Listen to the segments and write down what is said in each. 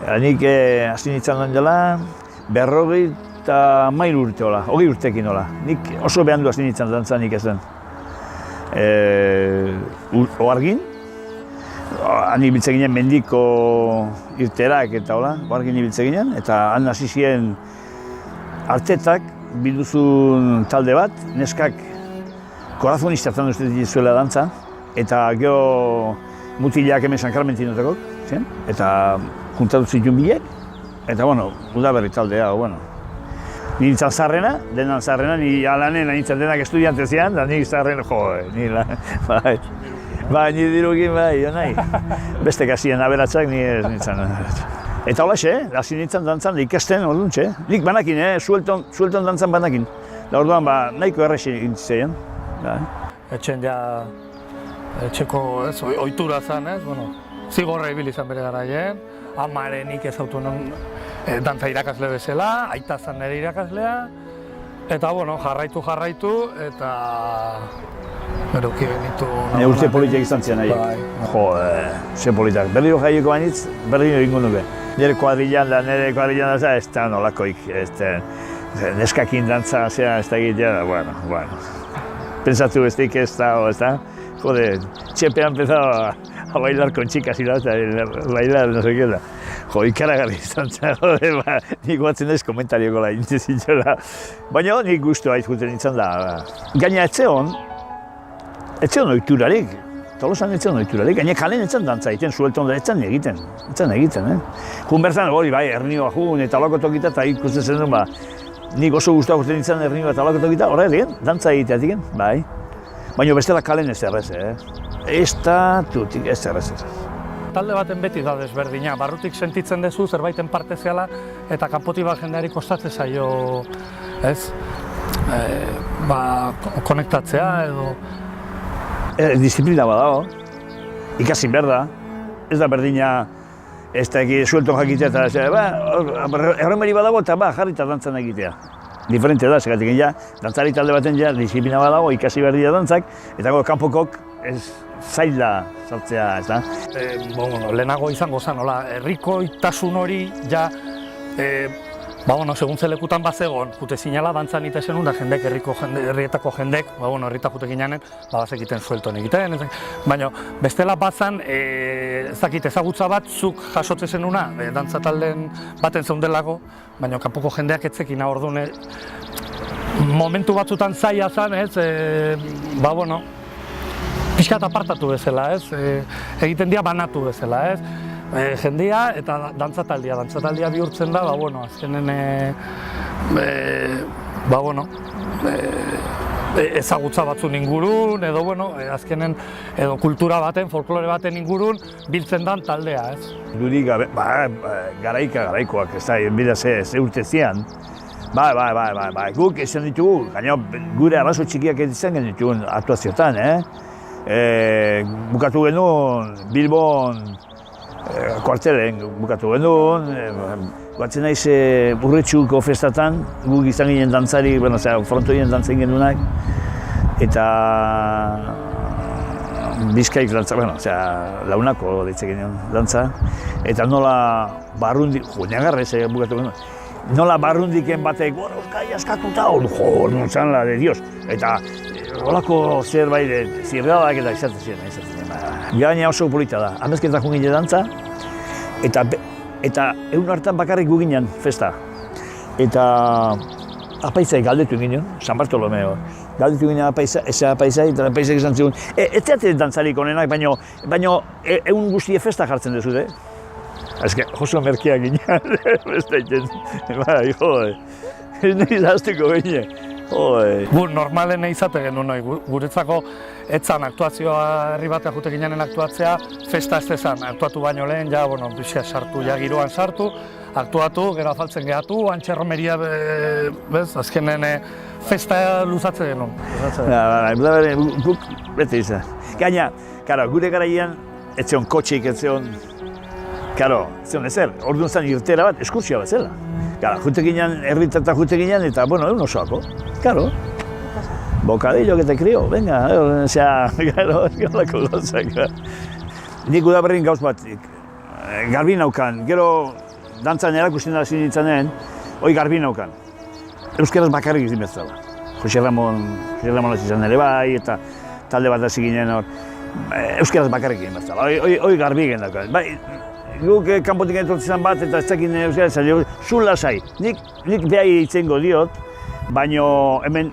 Nik hasi nintzen lan dela, 53 urte hola, 20 urtekin hola. Nik oso behandu hasi nintzen dantza nik ezen. Oargin, han ibiltzen ginen mendiko irterak eta hola, oargin ibiltzen ginen, eta han hasi ziren artetak bilduzun talde bat, neskak korazonistatzen uste dizuela dantza, eta gero mutilak hemen San Carmentinoteko, eta juntatu zituen bilek, eta bueno, udaberri taldea, bueno. Ni nintzen zarrena, denan zarrena, ni alanen nintzen denak estudiante zian, da nik zarrena, ni ni dirukin bai, nahi. Beste kasien aberatsak ni ez nintzen. Eta holaxe, hasi nintzen dantzan, ikasten orduntxe. Nik banakin, suelton dantzan banakin. Da orduan, nahiko errexi gintzen. Etxen etxeko ohitura zen, bueno, zigorra ibili izan bere garaien, amarenik ez autonon dantza irakasle bezala, aita zen nire irakaslea, eta bueno, jarraitu, eta beruki benitu... Urte politak izan zian nahi. Ze politak. Berriro jaieko banitz, berriro ingo nuke. Nire kuadrillan da, ez da nolakoik, neskakin dantza, ez da egitea, bueno. Pensatu besteik ez da, jode, Chepe ha empezado a bailar con chicas y bailar, no sé qué da. Jo, ikaragarri izan zen, jode, nik batzen ez komentarioko la intezitxola. Baina nik guztu haiz juten nintzen da. Gaina etzeon oiturarik, Tolosan etzeon oiturarik, gaina kalen etzen dantza egiten, suelton da etzen egiten. Jun berzan, hori bai, ernioa jun eta alako tokita, eta ikusten zen duen, nik oso guztua juten nintzen ernioa eta alako tokita, horre egin, dantza egiteatik, bai. Baina bestela kalen ez errez, estatutik ez errez. Talde baten beti da desberdina, barrutik sentitzen duzu zerbaiten parte zehala eta kanpotik bat jendeari kostatzen zaio, ez? Konektatzea edo... Disiplina badago, ikasin behar da, ez da berdina, ez da suelton jakitea eta erromeri badago eta jarrita dantzan egitea. Diferente da, segatik ja, dantzari talde baten ja, disiplina badago, ikasi behar dira dantzak, eta kanpokok ez zaila sartzea, ez da? Lehenago izango zen, herriko itasun hori, ja, segun zelekutan bazegon, jute zinala dantzan itezen da jendek, herrietako jendek, herrieta jute gineanen, bazekiten suelton egiten, baina bestela bazan, ezagutza bat, zuk jasotzen zenuna, dantza taldeen baten zeundelako, baina kanpoko jendeak etzekin orduan, momentu batzutan zaila zen, pixkat apartatu bezala, egiten dira banatu bezala, jendia eta dantzataldia bihurtzen da, azkenen ezagutza batzun ingurun, edo azkenen kultura baten, folklore baten ingurun biltzen dan taldea, ez? Duri garaikoak, ez da, bida ze urte zian. Guk esan ditugu, gaina gure arrazo txikiak izan genituen aktuazioetan, bukatu genuen Bilbon, kuartelen bukatu genuen, batzen naiz Urretxuko festatan, guk izan ginen dantzari, frontoien dantzen genuenak, eta Bizkaik dantza, launako deitzen genuen dantza, eta nola barrundi, neagarrez bukatu genuen, nola barrundiken batek, Oskai askatuta, nontzan la de Dios, eta holako zerbait zirradak eta izaten ziren. Gaina oso polita da, amezketak jungine dantza, eta egun hartan bakarrik gu ginen festa. Eta apaizai galdetu ginen, San Bartolomeo, galdetu ginen apaizai, eta apaizai izan zigun, ez teate dantzarik onenak, baina egun guztie festa jartzen duzute. Ez oso merkeak ginen, beste egin, ez nahi zaztuko ginen. Normalen izate genuen nahi, guretzako etzan aktuazioa herri batean jute ginean aktuatzea, festa ez dezan, aktuatu baino lehen, bizia sartu, giroan sartu, aktuatu, gero afaltzen gehatu, antxerromeria, azkenen festa luzatzen genuen. Guk bete izan. Gaina, gure garaian, ez zion kotxik, ez zion, ezer, orduan zen irtera bat, eskursioa bat zela. Jute ginen, herritata jute ginen, eta, egun osoako. Bocadillo que te crio, venga, galako gauzak. Nik udaberrin gauz bat, garbi naukan, gero dantzan erakusten hasi nintzanen, hoi garbi naukan. Euskaraz bakarrik izin bezala. Jose Ramon hasi izan ere bai, eta talde bat hasi ginen hor. Euskaraz bakarrik egin bezala, hoi garbi egin daukan. Bai, guk kanpotik etortzen bat eta ez dakit euskaraz, zu lasai. Nik behai itzengo diot, baino hemen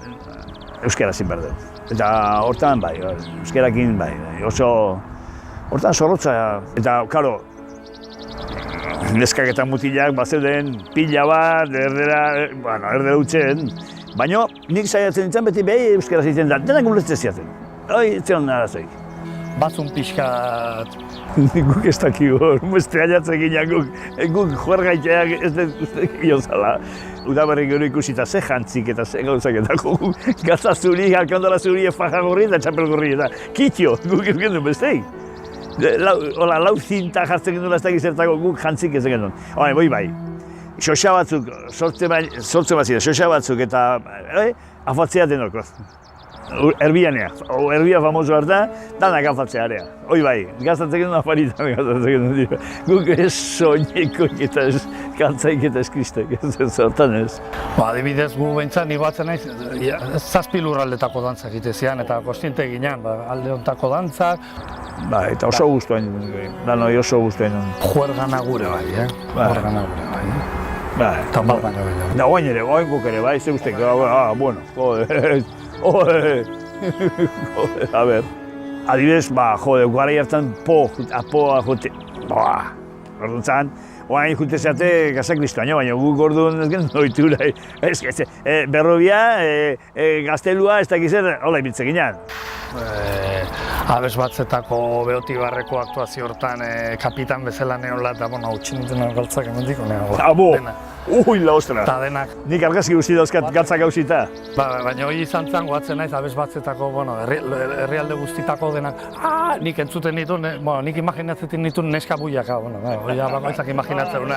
euskaraz zin behar dut. Eta hortan bai, euskarakin bai, oso hortan zorrotza. Eta, karo, neskak eta mutilak bazeuden pila bat, erdera utxen. Baina nik saiatzen nintzen beti behi euskaraz egiten da, denak ulertzen ziaten. Hoi, zion arazoik. Batzun pixkat... Guk ez dakigu hor, muestre aiatzen ginen guk juergaiteak ez dut giozala. Udaberrik gero ikusita ze jantzik eta ze gauzak eta guk gazta zuri, alkandola zuri, faja gorri eta txapel gorri eta kitio, guk ez genuen besteik. Lau zinta jartzen genuen ez dakiz zertako guk jantzik ez genuen. Boi bai, xoxa batzuk, sortze bat zira, xoxa batzuk eta afatzea denok. Erbianea, erbia famoso harta, danak afatzea area. Hoi bai, gaztatzen genuen afaritan gaztatzen genuen dira. Guk ez soinekoik eta ez kantzaik eta ez kristek, ez hortan ez. Adibidez, gu behintzat nik batzen naiz, zazpi lurraldetako dantzak egitezian eta kostiente ginen, alde hontako dantzak. Eta oso guztuen, danoi oso guztuen. Juergana gure bai, juergana gure bai. Eta bat baino gehiago. Da oain ere, oain guk ere bai, ze guztek, bueno, joder. A ber, adibidez, gara hartan apoa jote, orduan, oain jute zeate gazak listoaino, baina guk orduan ez gen noitura, berrobia, gaztelua, ez dakizer, hola ibiltzen ginen. Abes batzetako Beotibarreko aktuazio hortan kapitan bezala neola eta utzi nintzen galtzak emendik dena. Ui, la ostra! Eta denak. Nik argazki guzti dauzkat galtzak gauzita. Baina hori izan zen, goatzen naiz abes batzetako, herrialde guztitako denak. Nik entzuten nituen, nik imaginatzen nituen neska buiaka, hori bakoitzak imaginatzen,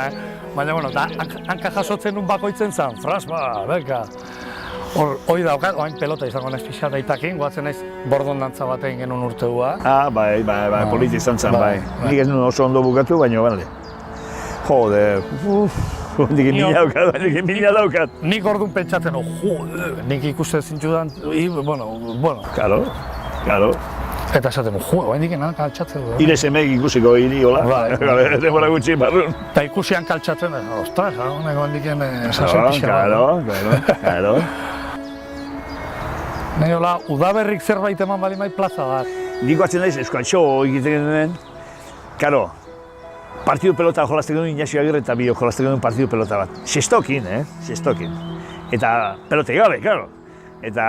baina, hanka jasotzen nun bakoitzen zen, fras, beka. Hoi daukat, oain pelota izango naiz pixka daitakin, goatzen naiz bordon dantza bat egin genuen urteua. Bai, politi izan zen, bai. Nik ez nuen oso ondo bukatu, baina, bale. Joder, nik mina daukat. Nik orduan pentsatzen, joder, nik ikusten zintzudan, bueno. Claro. Eta esaten, oain diken kaltsatzen du. Ire semek ikusiko hiri, hola. Demora gutxi barrun. Eta ikusian kaltsatzen, ostras, honek oain diken sasen pixka. Claro. Nahi hola, udaberrik zerbait eman bali mai plaza bat. Nik batzen naiz, eskuantxo egiten genuen, karo, partidu pelota jolazten genuen Inaxio Agirre eta bio jolazten genuen partidu pelota bat. Xestokin, xestokin. Eta pelotei gabe, karo. Eta...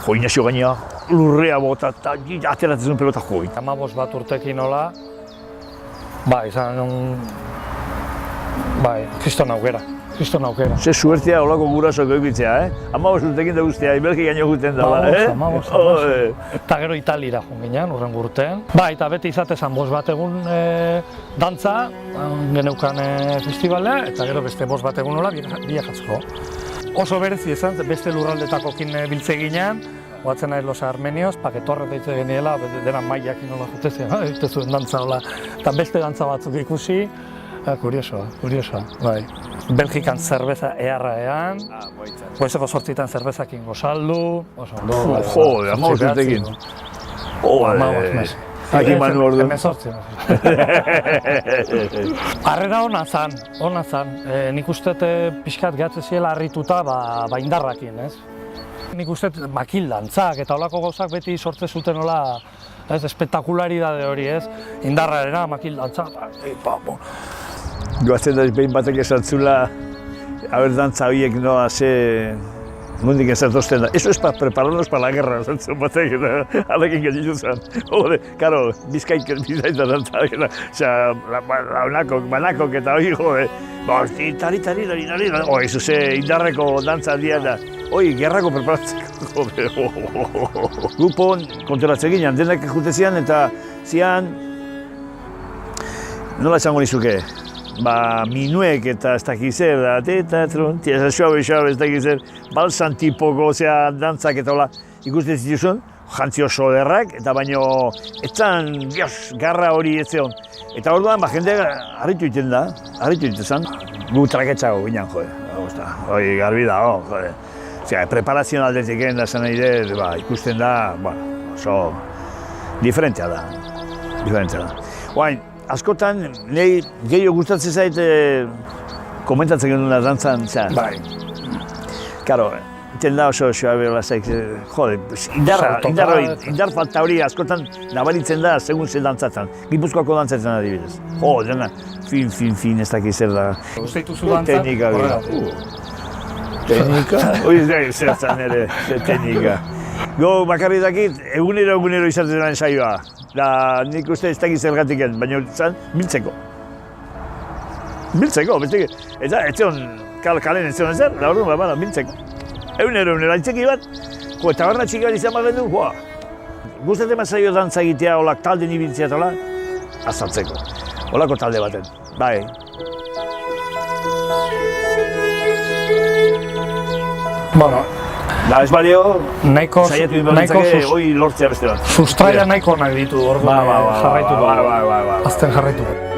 Inaxio gainea, lurrea bota eta ateratzen zuen pelota joi. 15 bat urtekin hola, izan kriston aukera. Ze suertea holako gurasok eukitzea, 15 urtekin da guztia, ibelki gaino guten da, 15. Eta gero Italira joan ginen, urrengo urtean. Eta beti izatezan 5 bat egun dantza, geneukan festivalea, eta gero beste 5 bat egun hola biajatzeko. Oso berezi izan, beste lurraldetakokin biltze ginen, goatzen nahi Los Armenios, paketorre deitze geniela, dena maiak inola jutezien, egite zuen dantza hola, eta beste dantza batzuk ikusi. Kuriosoa, bai. Belgikan zerbeza eharra ean, goizeko 8etan zerbezakin gozaldu, oso ondo. Jode, 15 urtekin. Aki manu ordu. 18. Harrera ona zan. Nik uste pixkat gehatzen ziela harrituta indarrakin, ez? Nik uste makil dantzak eta holako gauzak beti sortze zuten hola, ez, espektakularidade hori, ez? Indarrarena, makil dantzak, Goatzen da behin batek esantzula, haber dantza horiek noa mundik ezertozten da. Eso es para prepararnos para la guerra, esantzun batek, alekin gelditu zen. Karo, bizkaik da dantza, banakok eta hori, tari, eso ze indarreko dantza handia da. Gerrako preparatzeko, Gupon konturatzen ginen, denak jutezian eta zian, nola esango nizuke? Minuek eta ez dakizer, suabe ez dakizer, balsan tipoko, dantzak eta hola. ikusten zituzun, jantzi oso ederrak, eta baino, etzan, garra hori ez zeon. Eta orduan, jende harritu egiten da, harritu egiten zen. Gu traketxago ginen, hori garbi da, jode. Preparazioan aldetik egin da zen nahi ikusten da, oso diferentea da. Oain, askotan, nahi gehiago gustatzen zait komentatzen genuen da dantzan, Bai. Karo, iten da oso lasek, jode, indar falta hori askotan nabaritzen da segun zer dantzatzen. Gipuzkoako dantzatzen adibidez. Dena, fin, ez dakit zer da. Uste dituzu dantzan? Teknika? Zertzen ere, teknika. Go, bakarri dakit, egunero izaten den saioa. Da, nik uste ez dakit zergatiken, baina zan, biltzeko. Beste, ez zion, kalen ez zion ezer, da orduan, biltzeko. Egunero, aitzeki bat, eta barna txiki bat izan bat du, gustatzen bat saio dantza egitea, holak talde nibiltzea eta hola, azaltzeko. Holako talde baten, bai. Bueno, Da, ez balio, nahiko hoi lortzea beste bat. sustraia nahiko nahi ditu, orduan jarraitu du. Bai. Azten jarraitu.